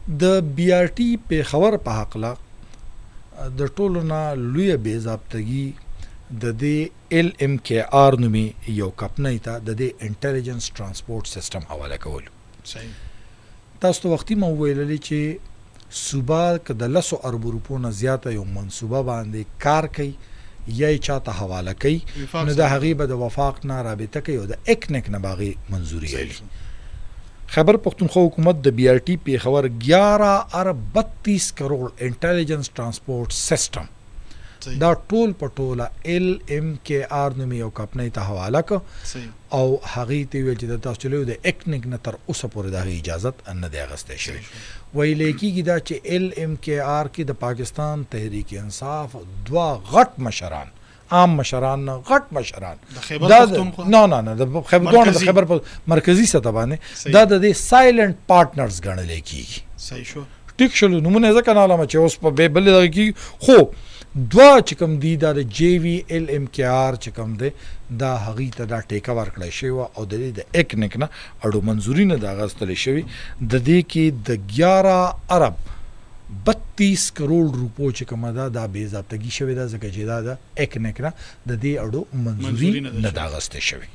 د بی آر ټي پیښور په حقله د ټولو نه لویه بې ضابطګي د دې ال ام کې آر نومي یو کمپنۍ ته د دې انټیلیجنس ټرانسپورټ سیسټم حواله کولو. تاسو ته وختي ما وویللی چې صوبه که د 10 اربو روپو نه زیاته یو منصوبه باندې کار کوي یا یې چاته حواله کوي نو د هغې به د وفاق نه رابطه کوي او د اکنیک نه به هغې منظوري اخلي. خیبر پختونخوا حکومت د بی آر ټي پیښور 11 ارب 32 کروڑ انټیلیجنس ټرانسپورټ سیسټم دا ټول په ټوله ال ام کې آر نومي یو کمپنۍ ته حواله کړه او هغې ته ویل چې د تاسو چلوي د اکنیک نه تر اوسه پورې د هغې اجازت نه دی اخیستی شوی. ویلی کېږي دا چې ال ام کې آر کې د پاکستان تحریک انصاف 2 غټ مشران عام مشران نه غټ مشران د خیبر پختونخوا نه د خیبر مرکزی سطح باندې دا د دې سایلنٹ پارټنرز ګڼلی کېږي. صحیح شو ټیک شلو نمونه ځکه نه علامه چې اوس په بلې دغه کېږي خو دوه چې کوم دي دا د جی وي ال ام کې آر چې کوم دی دا هغې ته دا ټیکه ورکړی شوې وه او د دې د اکنیک نه اړو منظوري نه د اخیستلی شوي. د دې کې د 11 ارب 32 کروڑ روپو چې کومه ده دا بې ضابطګي شوې ده ځکه چې دا د اکنیک نه د دې اړو منظوري نه د اخیستی شوي.